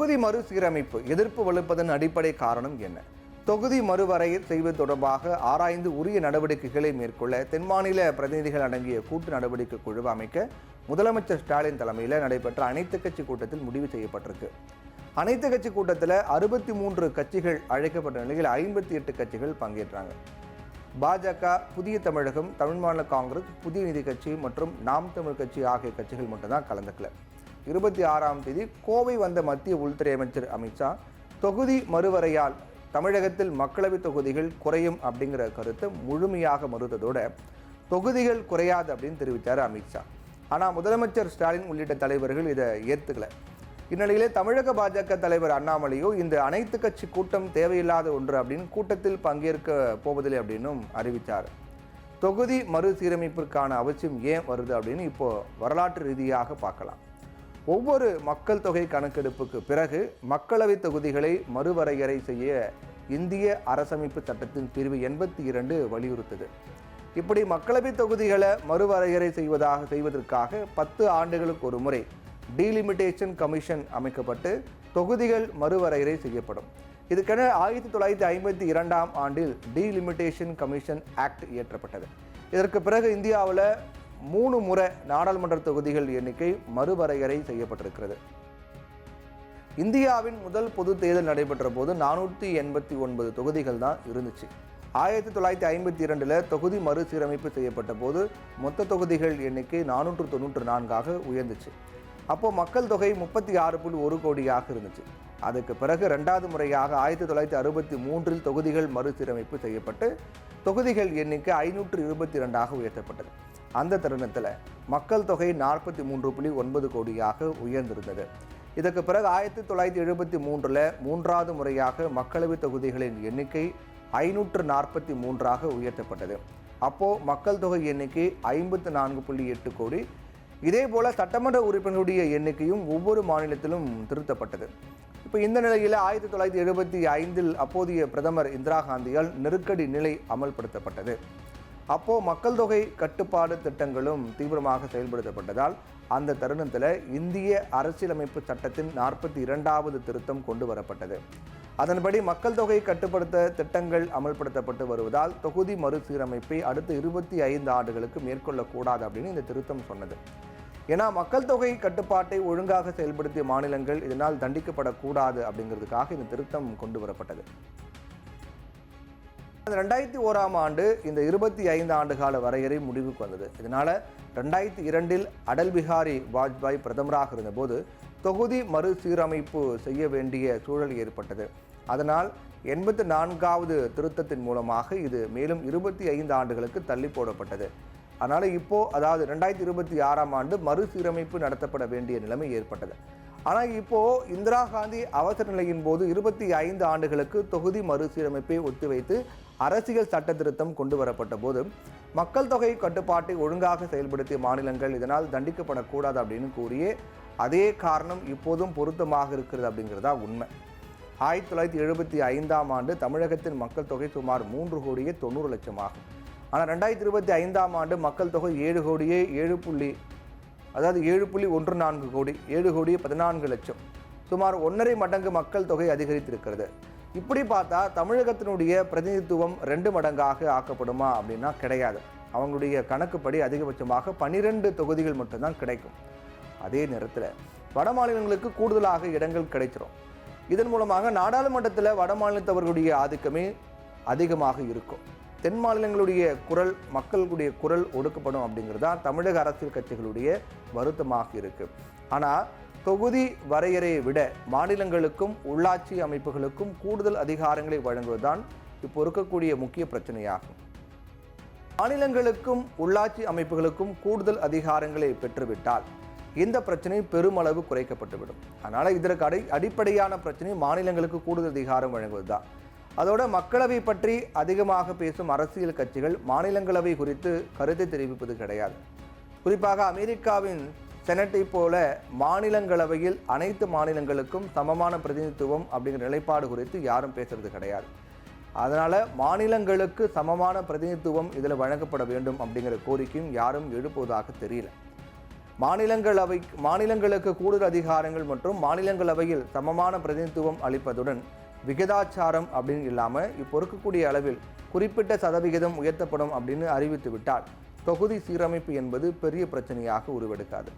தொகுதி மறுசீரமைப்பு எதிர்ப்பு வலுப்பதன் அடிப்படை காரணம் என்ன? தொகுதி மறுவரையை செய்வது தொடர்பாக ஆராய்ந்து உரிய நடவடிக்கைகளை மேற்கொள்ள தென் மாநில பிரதிநிதிகள் அடங்கிய கூட்டு நடவடிக்கை குழு அமைக்க முதலமைச்சர் ஸ்டாலின் தலைமையில் நடைபெற்ற அனைத்து கட்சி கூட்டத்தில் முடிவு செய்யப்பட்டிருக்கு. அனைத்து கட்சி கூட்டத்தில் 63 கட்சிகள் அழைக்கப்பட்ட நிலையில் 58 கட்சிகள் பங்கேற்றாங்க. பாஜக, புதிய தமிழகம், தமிழ் மாநில காங்கிரஸ், புதிய நீதி கட்சி மற்றும் நாம் தமிழ் கட்சி ஆகிய கட்சிகள் மட்டும்தான் கலந்துக்கல. 26ஆம் தேதி கோவை வந்த மத்திய உள்துறை அமைச்சர் அமித்ஷா தொகுதி மறுவரையால் தமிழகத்தில் மக்களவை தொகுதிகள் குறையும் அப்படிங்கிற கருத்தை முழுமையாக மறுத்ததோட தொகுதிகள் குறையாது அப்படின்னு தெரிவித்தார் அமித்ஷா. ஆனால் முதலமைச்சர் ஸ்டாலின் உள்ளிட்ட தலைவர்கள் இதை ஏற்றுக்கல. இந்நிலையிலே தமிழக பாஜக தலைவர் அண்ணாமலையோ இந்த அனைத்து கட்சி கூட்டம் தேவையில்லாத ஒன்று அப்படின்னு கூட்டத்தில் பங்கேற்க போவதில்லை அப்படின்னும் அறிவித்தார். தொகுதி மறுசீரமைப்பிற்கான அவசியம் ஏன் வருது அப்படின்னு இப்போ வரலாற்று ரீதியாக பார்க்கலாம். ஒவ்வொரு மக்கள் தொகை கணக்கெடுப்புக்கு பிறகு மக்களவை தொகுதிகளை மறுவரையறை செய்ய இந்திய அரசமைப்பு சட்டத்தின் பிரிவு 82 வலியுறுத்தது. இப்படி மக்களவை தொகுதிகளை மறுவரையறை செய்வதற்காக 10 ஆண்டுகளுக்கு ஒரு முறை டீலிமிட்டேஷன் கமிஷன் அமைக்கப்பட்டு தொகுதிகள் மறுவரையறை செய்யப்படும். இதுக்கென 1952ஆம் ஆண்டில் டீலிமிட்டேஷன் கமிஷன் ஆக்ட் இயற்றப்பட்டது. இதற்கு பிறகு இந்தியாவில் 3 முறை நாடாளுமன்ற தொகுதிகள் எண்ணிக்கை மறுவரையறை செய்யப்பட்டிருக்கிறது. இந்தியாவின் முதல் பொது தேர்தல் நடைபெற்ற போது 489 தொகுதிகள் தான் இருந்துச்சு. 1952 தொகுதி மறுசீரமைப்பு செய்யப்பட்ட போது மொத்த தொகுதிகள் எண்ணிக்கை 494ஆக உயர்ந்துச்சு. அப்போது மக்கள் தொகை 36.1 கோடியாக இருந்துச்சு. அதுக்கு பிறகு 2வது முறையாக 1963 தொகுதிகள் மறுசீரமைப்பு செய்யப்பட்டு தொகுதிகள் எண்ணிக்கை 522ஆக உயர்த்தப்பட்டது. அந்த தருணத்தில் மக்கள் தொகை 43.9 கோடியாக உயர்ந்திருந்தது. இதற்கு பிறகு 1973 3வது முறையாக மக்களவை தொகுதிகளின் எண்ணிக்கை 543ஆக உயர்த்தப்பட்டது. அப்போது மக்கள் தொகை எண்ணிக்கை 54.8 கோடி. இதே போல் சட்டமன்ற உறுப்பினருடைய எண்ணிக்கையும் ஒவ்வொரு மாநிலத்திலும் திருத்தப்பட்டது. இப்போ இந்த நிலையில் 1975 அப்போதைய பிரதமர் இந்திரா காந்தியால் நெருக்கடி நிலை அமல்படுத்தப்பட்டது. அப்போது மக்கள் தொகை கட்டுப்பாடு திட்டங்களும் தீவிரமாக செயல்படுத்தப்பட்டதால் அந்த தருணத்தில் இந்திய அரசியலமைப்பு சட்டத்தின் 42வது திருத்தம் கொண்டு வரப்பட்டது. அதன்படி மக்கள் தொகை கட்டுப்படுத்த திட்டங்கள் அமல்படுத்தப்பட்டு வருவதால் தொகுதி மறுசீரமைப்பை அடுத்த 25 ஆண்டுகளுக்கு மேற்கொள்ளக்கூடாது அப்படின்னு இந்த திருத்தம் சொன்னது. ஏன்னா மக்கள் தொகை கட்டுப்பாட்டை ஒழுங்காக செயல்படுத்திய மாநிலங்கள் இதனால் தண்டிக்கப்படக்கூடாது அப்படிங்கிறதுக்காக இந்த திருத்தம் கொண்டு வரப்பட்டது. 2001ஆம் ஆண்டு இந்த 25 ஆண்டு கால வரையறை முடிவுக்கு வந்தது. இதனால் 2002 அடல் பிஹாரி வாஜ்பாய் பிரதமராக இருந்தபோது தொகுதி மறுசீரமைப்பு செய்ய வேண்டிய சூழல் ஏற்பட்டது. அதனால் 84வது திருத்தத்தின் மூலமாக இது மேலும் 25 ஆண்டுகளுக்கு தள்ளி போடப்பட்டது. அதனால் இப்போது அதாவது 2026ஆம் ஆண்டு மறுசீரமைப்பு நடத்தப்பட வேண்டிய நிலைமை ஏற்பட்டது. ஆனால் இப்போது இந்திரா காந்தி அவசர நிலையின் போது 25 ஆண்டுகளுக்கு தொகுதி மறுசீரமைப்பை ஒத்திவைத்து அரசியல் சட்ட திருத்தம் கொண்டு வரப்பட்ட போது மக்கள் தொகை கட்டுப்பாட்டை ஒழுங்காக செயல்படுத்திய மாநிலங்கள் இதனால் தண்டிக்கப்படக்கூடாது அப்படின்னு கூறிய அதே காரணம் இப்போதும் பொருத்தமாக இருக்கிறது அப்படிங்கிறதா உண்மை. 1975ஆம் ஆண்டு தமிழகத்தின் மக்கள் தொகை சுமார் 3 கோடியே 90 லட்சம் ஆகும். ஆனால் 2025ஆம் ஆண்டு மக்கள் தொகை 7 கோடியே 7.14 கோடி, 7 கோடியே 14 லட்சம், சுமார் 1.5 மடங்கு மக்கள் தொகை அதிகரித்திருக்கிறது. இப்படி பார்த்தா தமிழகத்தினுடைய பிரதிநிதித்துவம் 2 மடங்காக ஆக்கப்படுமா அப்படின்னா கிடையாது. அவங்களுடைய கணக்குப்படி அதிகபட்சமாக 12 தொகுதிகள் மட்டும்தான் கிடைக்கும். அதே நேரத்தில் வட மாநிலங்களுக்கு கூடுதலாக இடங்கள் கிடைச்சிரும். இதன் மூலமாக நாடாளுமன்றத்தில் வட மாநிலத்தவர்களுடைய ஆதிக்கமே அதிகமாக இருக்கும். தென் மாநிலங்களுடைய குரல், மக்களுடைய குரல் ஒடுக்கப்படும் அப்படிங்கிறது தான் தமிழக அரசியல் கட்சிகளுடைய வருத்தமாக இருக்குது. ஆனால் தொகுதி வரையறையை விட மாநிலங்களுக்கும் உள்ளாட்சி அமைப்புகளுக்கும் கூடுதல் அதிகாரங்களை வழங்குவதுதான் இப்போ இருக்கக்கூடிய முக்கிய பிரச்சனையாகும். மாநிலங்களுக்கும் உள்ளாட்சி அமைப்புகளுக்கும் கூடுதல் அதிகாரங்களை பெற்றுவிட்டால் இந்த பிரச்சனை பெருமளவு குறைக்கப்பட்டுவிடும். அதனால் இதற்கு அடிப்படையான பிரச்சனை மாநிலங்களுக்கு கூடுதல் அதிகாரம் வழங்குவதுதான். அதோட மக்களவை பற்றி அதிகமாக பேசும் அரசியல் கட்சிகள் மாநிலங்களவை குறித்து கருத்தை தெரிவிப்பது கிடையாது. குறிப்பாக அமெரிக்காவின் செனட்டை போல மாநிலங்களவையில் அனைத்து மாநிலங்களுக்கும் சமமான பிரதிநிதித்துவம் அப்படிங்கிற நிலைப்பாடு குறித்து யாரும் பேசுறது கிடையாது. அதனால் மாநிலங்களுக்கு சமமான பிரதிநிதித்துவம் இதில் வழங்கப்பட வேண்டும் அப்படிங்கிற கோரிக்கையும் யாரும் எழுப்புவதாக தெரியல. மாநிலங்களுக்கு கூடுதல் அதிகாரங்கள் மற்றும் மாநிலங்களவையில் சமமான பிரதிநிதித்துவம் அளிப்பதுடன் விகிதாச்சாரம் அப்படின்னு இல்லாமல் இப்போ இருக்கக்கூடிய அளவில் குறிப்பிட்ட சதவிகிதம் உயர்த்தப்படும் அப்படின்னு அறிவித்து விட்டால் தொகுதி சீரமைப்பு என்பது பெரிய பிரச்சனையாக உருவெடுக்காது.